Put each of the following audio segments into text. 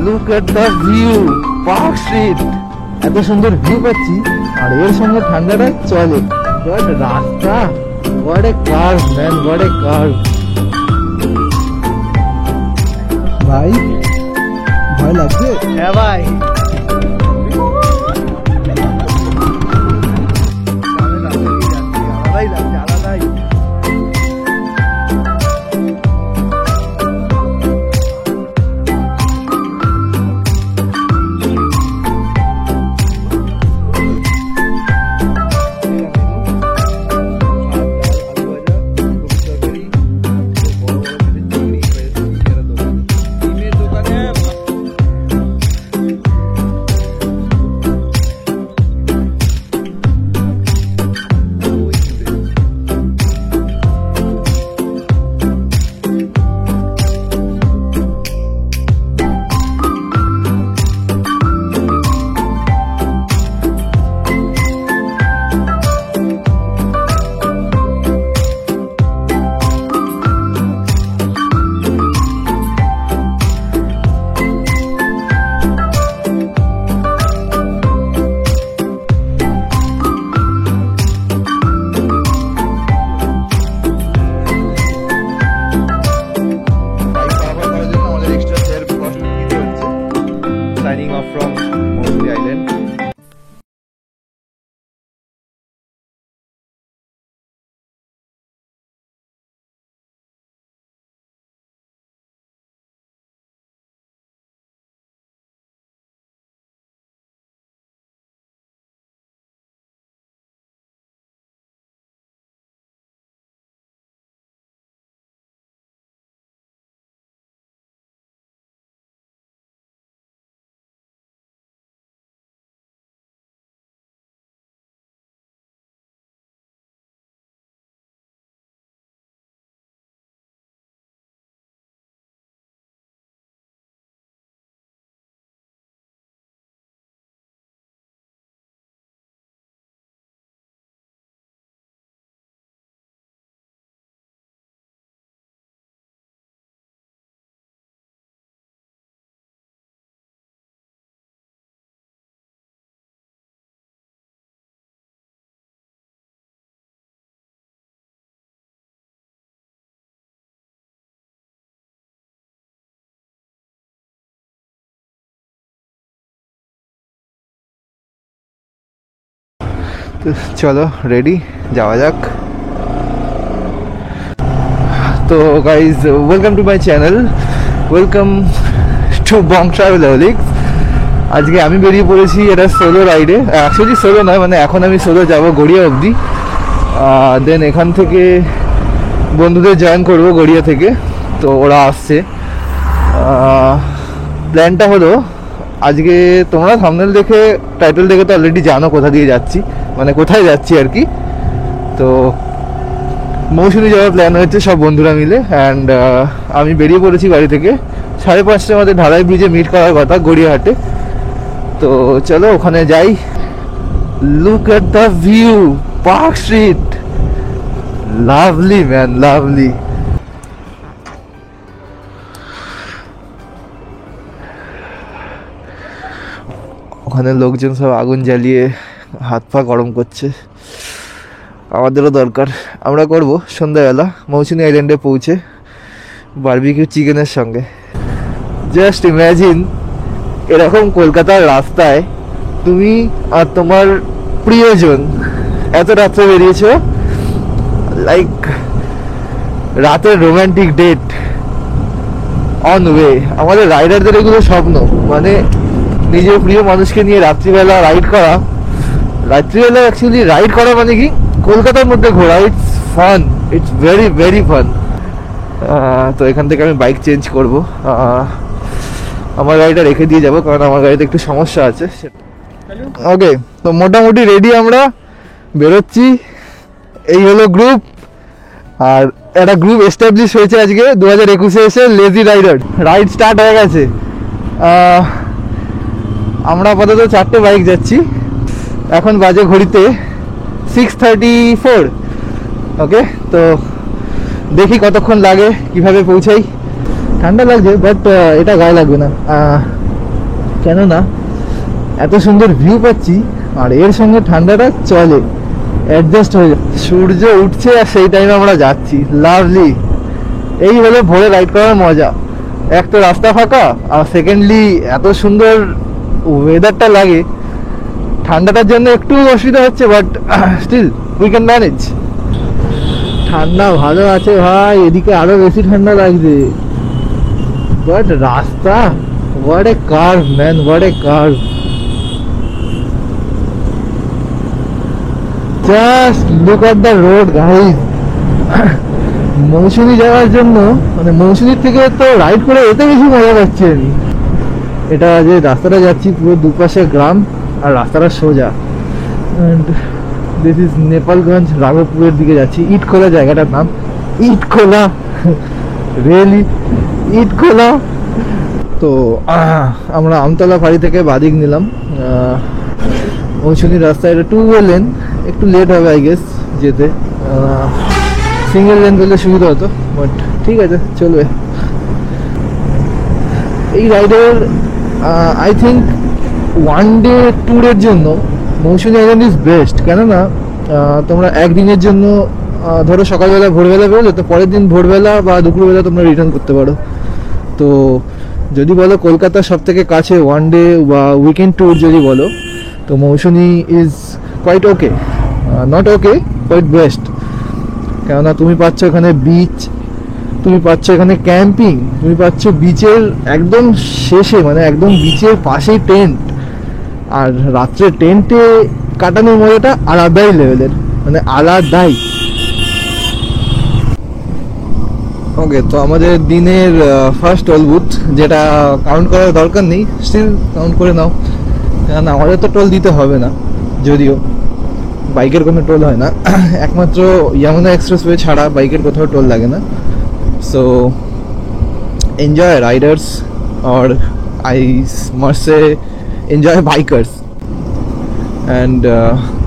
Look at the view, park street. এত সুন্দর view পাচ্ছি আর এর সঙ্গে ঠান্ডাটা চলে। বাট রাস্তা, what a curve man, what a curve. ভাই ভয় লাগছে? হ্যাঁ ভাই, আলাদাই লাগছে, আলাদাই। Signing off from Mouli Island. তো চলো রেডি, যাওয়া যাক। তো guys, welcome to my channel, welcome to Bong Travelholics. আজকে আমি বেরিয়ে পড়েছি এটা সোলো রাইডে। অ্যাকচুয়ালি সোলো নয়, মানে এখন আমি সোলো যাবো গড়িয়া অবধি, দেন এখান থেকে বন্ধুদের জয়েন করবো গড়িয়া থেকে। তো ওরা আসছে। প্ল্যানটা হলো আজকে, তোমরা থাম্বনেল দেখে, টাইটেল দেখে তো অলরেডি জানো কোথা দিয়ে যাচ্ছি, মানে কোথায় যাচ্ছি আর কি। তো মৌসুমী যাওয়ার প্ল্যান হচ্ছে সব বন্ধুরা মিলে। অ্যান্ড আমি বেরিয়ে পড়েছি বাড়ি থেকে 5:30টার মধ্যে ঢালাই ব্রিজে মিট করার কথা গড়িয়াহাটে। তো চলো ওখানে যাই। Look at the view, park street, lovely man, lovely. ওখানে লোকজন সব আগুন জ্বালিয়ে হাত পা গরম করছে, আমাদেরও দরকার। আমরা করব সন্ধ্যাবেলা মৌসুমী আইল্যান্ডে পৌঁছে বারবিকিউ চিকেনের সঙ্গে। জাস্ট ইম্যাজিন, এরকম কলকাতার রাস্তায় তুমি আর তোমার প্রিয়জন এত রাত্রে বেরিয়েছো, লাইক রাতের রোম্যান্টিক ডেট অন ওয়ে। আমাদের রাইডারদের এগুলো স্বপ্ন, মানে নিজের প্রিয় মানুষকে নিয়ে রাত্রিবেলা রাইড করা। রাত্রিবেলা অ্যাকচুয়ালি রাইড করা মানে কি, কলকাতার মধ্যে ঘোরা। It's fun, it's very very fun. তো এখান থেকে আমি বাইক চেঞ্জ করব, আমার গাড়িটা রেখে দিয়ে যাব, কারণ আমার গাড়িতে একটু সমস্যা আছে। ওকে, তো মোটামুটি রেডি, আমরা বেরোচ্ছি। এই হলো গ্রুপ, আর একটা গ্রুপ এস্টাবলিশ হয়েছে আজকে 2021-এ এসে, লেজি রাইডার। রাইড স্টার্ট হয়ে গেছে। আমরা আপাতত 4টে বাইক যাচ্ছি। এখন বাজে ঘড়িতে 6:34। ওকে, তো দেখি কতক্ষণ লাগে, কিভাবে পৌঁছাই। ঠান্ডা লাগছে বাট এটা গায়ে লাগবে না, কেননা এত সুন্দর ভিউ পাচ্ছি আর এর সঙ্গে ঠান্ডাটা চলে, অ্যাডজাস্ট হয়ে যায়। সূর্য উঠছে আর সেই টাইমে আমরা যাচ্ছি, লাভলি। এই হলো ভোরে রাইড করার মজা। এক তো রাস্তা ফাঁকা, আর সেকেন্ডলি এত সুন্দর ওয়েদারটা লাগে। ঠান্ডাটার জন্য একটু অসুবিধা হচ্ছে but still we can manage. ঠান্ডা ভালো আছে ভাই, এদিকে আরো বেশি ঠান্ডা লাগছে। বাট রাস্তা, what a curve man, what a curve. Just look at the road guys. মৌসুমী যাওয়ার জন্য মানে মৌসুমীর থেকে তো রাইড করে এতে বেশি মজা পাচ্ছি আমি। এটা যে রাস্তাটা যাচ্ছি পুরো দুপাশে গ্রাম আর রাস্তাটা সোজা। অ্যান্ড দিস ইজ নেপালগঞ্জ, রাঘবপুরের দিকে যাচ্ছি। ইটখোলা জায়গাটার নাম, ইটখোলা, রিয়েলি ইটখোলা। তো আমরা আমতলা ফাঁড়ি থেকে বাদিক নিলাম। মৌসুমীর রাস্তায় এটা 2 লেন, একটু লেট হবে আই গেস যেতে। সিঙ্গেল লেন করলে সুবিধা হতো বাট ঠিক আছে, চলবে। এই রাইডের আই থিঙ্ক 1 ডে ট্যুরের জন্য মৌসুমী আইল্যান্ড ইজ বেস্ট। কেননা তোমরা একদিনের জন্য ধরো সকালবেলা ভোরবেলা বেরোলে, তো পরের দিন ভোরবেলা বা দুপুরবেলা তোমরা রিটার্ন করতে পারো। তো যদি বলো কলকাতা সব থেকে কাছে 1 ডে বা উইকেন্ড ট্যুর যদি বলো, তো Mousumi is quite okay, not okay, quite best. কেননা তুমি পাচ্ছ এখানে বিচ, তুমি পাচ্ছ এখানে ক্যাম্পিং, তুমি পাচ্ছ বিচের একদম শেষে মানে একদম বিচের পাশেই টেন্ট। আর রাত্রে টেন্টে কাটানোর মজাটা আলাদাই লেভেলের, মানে আলাদাই। ওকে, তো আমাদের দিনের ফার্স্ট টোল বুথ, যেটা কাউন্ট করার দরকার নেই, স্টিল কাউন্ট করে নাও, কারণ আমাদের তো টোল দিতে হবে না। যদিও বাইকের কোনো টোল হয় না, একমাত্র ইয়ামুনা এক্সপ্রেসওয়ে ছাড়া বাইকের কোথাও টোল লাগে না। So enjoy riders, or I must say enjoy bikers, and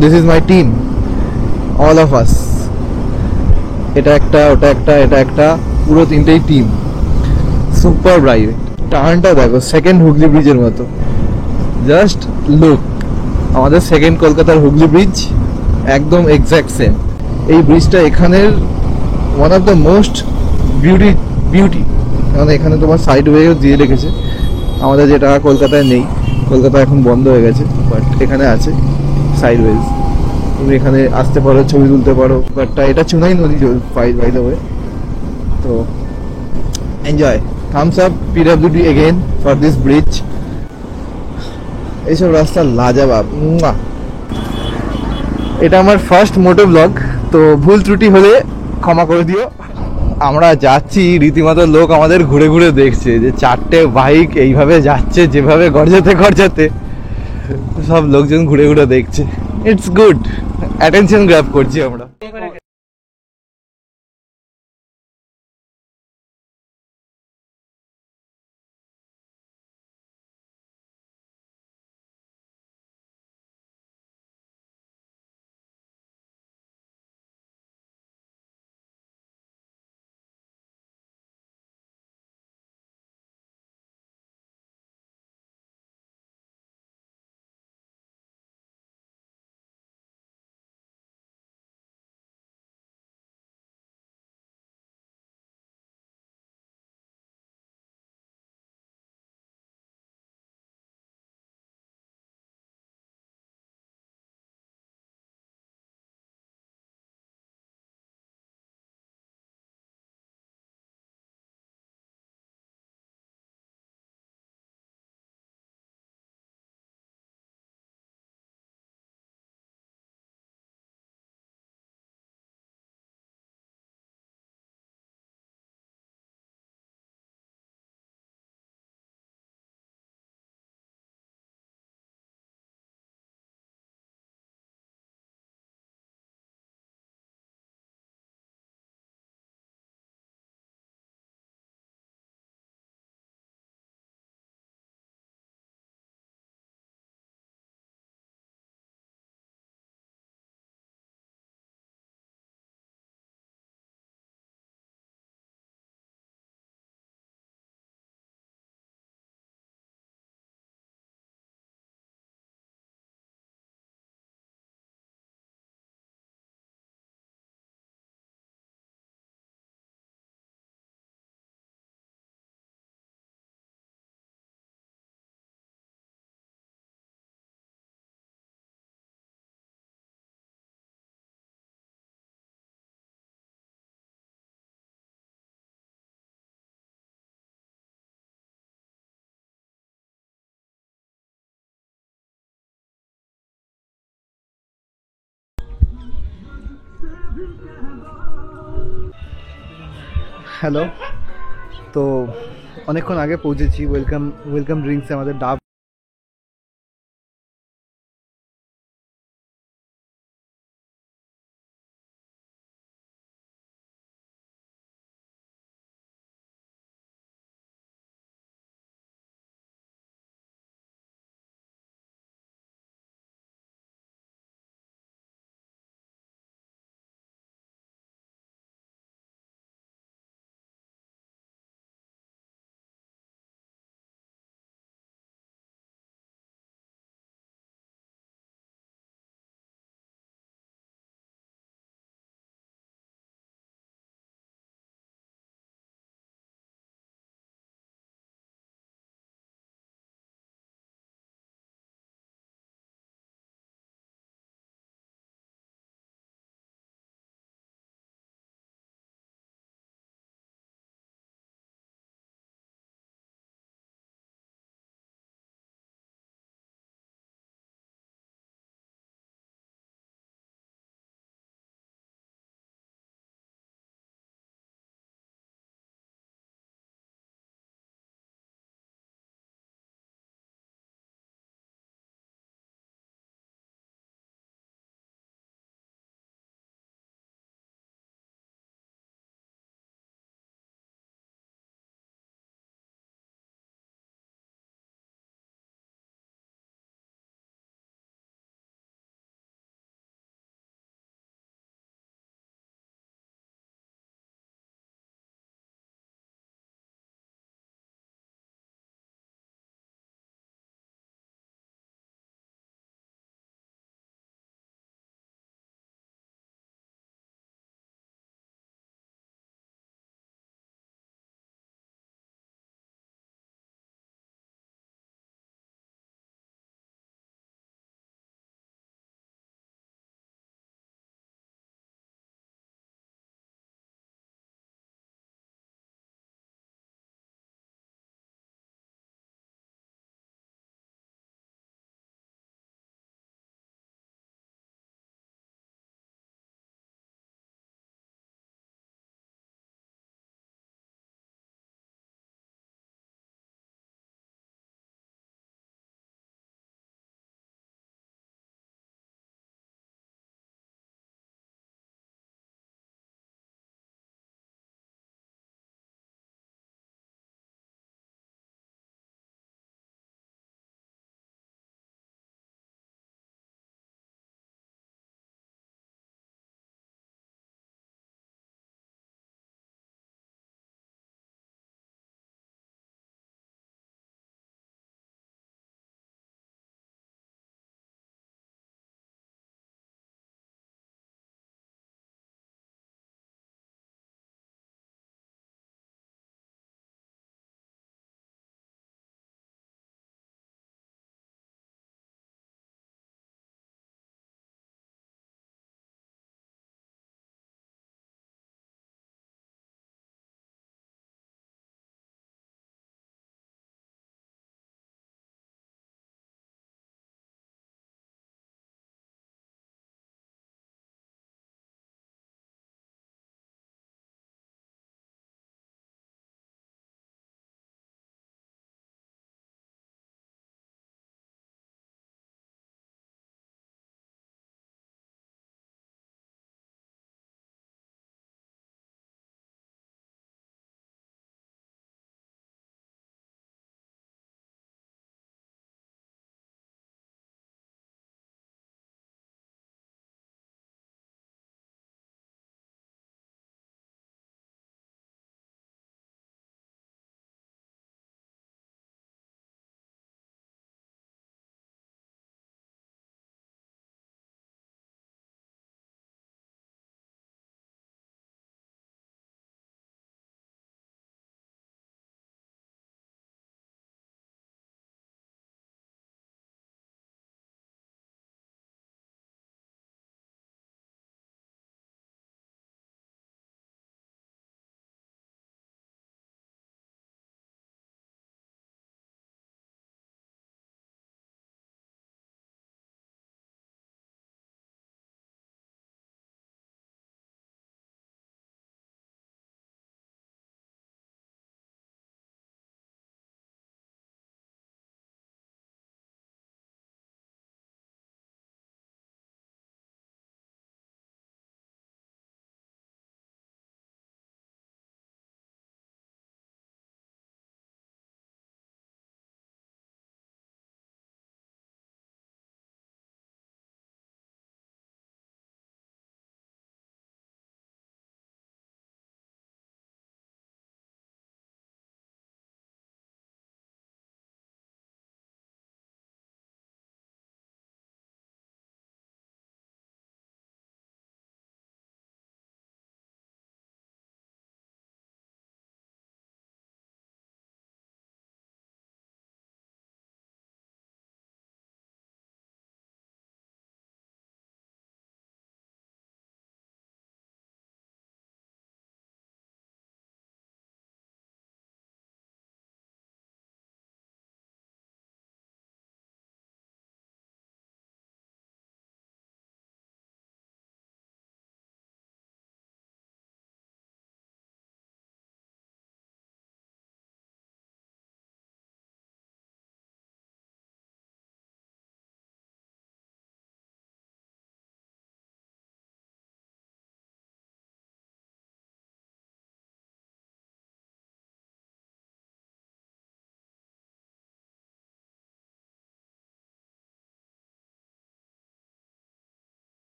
this is my team, all of us. এটা একটা, ওটা একটা, এটা একটা, পুরো 3টেই টিম। Super ride. টার্নটা দেখো সেকেন্ড হুগলি ব্রিজের মতো, জাস্ট লুক। আমাদের সেকেন্ড কলকাতার হুগলি ব্রিজ একদম এক্স্যাক্ট সেম। এই ব্রিজটা এখানের one of the most beauty, কারণ এখানে তোমার সাইড ওয়েও দিয়ে রেখেছে, আমাদের যেটা কলকাতায় নেই। কলকাতা এখন বন্ধ হয়ে গেছে, বাট এখানে আছে সাইড ওয়েজ। তুমি এখানে আসতে পারো, ছবি তুলতে পারো। বাট এটা চুনাই নদী বাই দ্য ওয়ে। তো enjoy, thumbs up PWD again for this bridge. এইসব রাস্তা লাজাবাব। এটা আমার ফার্স্ট মোটো ব্লগ, তো ভুল ত্রুটি হলে ক্ষমা করে দিও। আমরা যাচ্ছি, রীতিমতো লোক আমাদের ঘুরে ঘুরে দেখছে যে 4টে বাইক এইভাবে যাচ্ছে, যেভাবে গর্জাতে গর্জাতে সব লোকজন ঘুরে ঘুরে দেখছে। ইটস গুড, অ্যাটেনশন গ্র্যাব করছি আমরা। হ্যালো। তো অনেকক্ষণ আগে পৌঁছেছি। ওয়েলকাম ওয়েলকাম ড্রিঙ্কসে আমাদের ডাব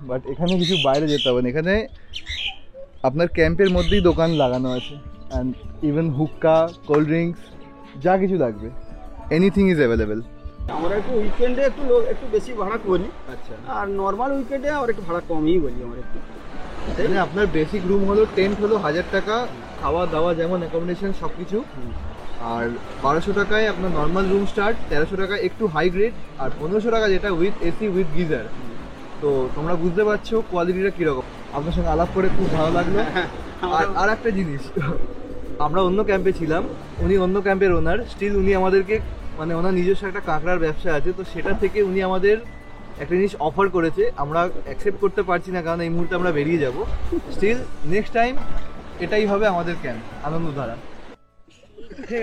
বাট এখানে কিছু বাইরে যেতে হবে না, এখানে আপনার ক্যাম্পের মধ্যেই দোকান লাগানো আছে, and even hookah, cold drinks, যা কিছু লাগবে এনিথিং ইজ অ্যাভেলেবেল। আমরা একটু উইকেন্ডে একটু বেশি ভাড়া করি, আচ্ছা, আর নর্মাল উইকেন্ডে আর একটু ভাড়া কমই বলি আমরা একটু। মানে আপনার বেসিক রুম হলো, টেন্ট হলো 1000 টাকা, খাওয়া দাওয়া যেমন অ্যাকোমোডেশন সব কিছু, আর 1200 টাকায় আপনার নর্মাল রুম স্টার্ট, 1300 টাকা একটু হাই গ্রেড, আর 1500 টাকা যেটা উইথ এসি উইথ গিজার। তো তোমরা বুঝতে পারছো কোয়ালিটিটা কীরকম। আপনার সঙ্গে আলাপ করে খুব ভালো লাগলো। আর একটা জিনিস, আমরা অন্য ক্যাম্পে ছিলাম, উনি অন্য ক্যাম্পের ওনার, স্টিল উনি আমাদেরকে, মানে ওনার নিজস্ব একটা কাঁকড়ার ব্যবসা আছে, তো সেটা থেকে উনি আমাদের একটা জিনিস অফার করেছে, আমরা অ্যাকসেপ্ট করতে পারছি না কারণ এই মুহূর্তে আমরা বেরিয়ে যাব। স্টিল নেক্সট টাইম এটাই হবে আমাদের ক্যাম্প, আনন্দধারা।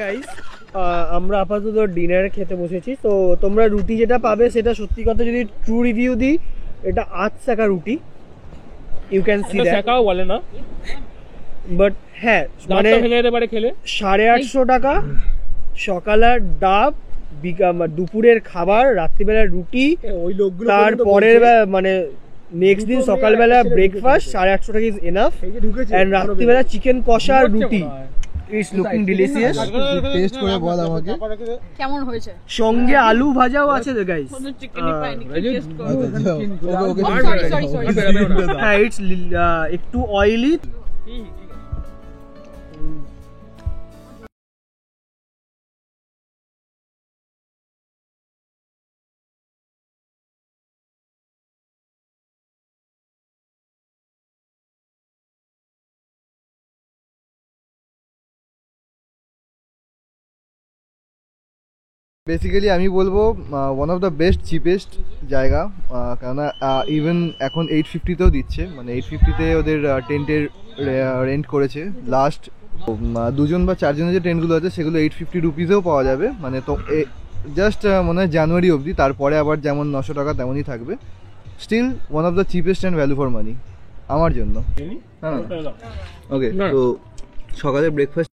গাইস, আমরা আপাতত ডিনার খেতে বসেছি। তো তোমরা রুটি যেটা পাবে সেটা সত্যি কথা যদি ট্রু রিভিউ দিই, এটা 8 টাকা রুটি, ইউ ক্যান সি দ্যাট। টাকাও বলে না, বাট হ্যাঁ মানে ভেঙে যেতে পারে খেলে। 850 টাকা সকালের ডাব, দুপুরের খাবার, রাত্রিবেলার রুটি, ওই লোকগুলো তারপরের মানে নেক্সট দিন সকালবেলা ব্রেকফাস্ট 850 টাকা ইজ এনাফ, এন্ড রাত্রিবেলা চিকেন কষা আর রুটি। It's looking delicious. টেস্ট করে বল আমাকে কেমন হয়েছে। সঙ্গে আলু ভাজাও আছে গাইস। চিকেনই পাইনি, টেস্ট করো। ওকে হ্যাঁ, ইটস একটু অয়েলি। বেসিক্যালি আমি বলবো one of the best cheapest জায়গা, কেননা ইভেন এখন 850তেও দিচ্ছে, মানে 850তে ওদের টেন্টের রেন্ট করেছে। লাস্ট 2জন বা 4জনের যে টেন্টগুলো আছে সেগুলো 850 রুপিসেও পাওয়া যাবে, মানে তো জাস্ট মনে হয় জানুয়ারি অবধি, তারপরে আবার যেমন 900 টাকা তেমনই থাকবে। Still one of the cheapest and value for money আমার জন্য। হ্যাঁ, ওকে। তো সকালে ব্রেকফাস্ট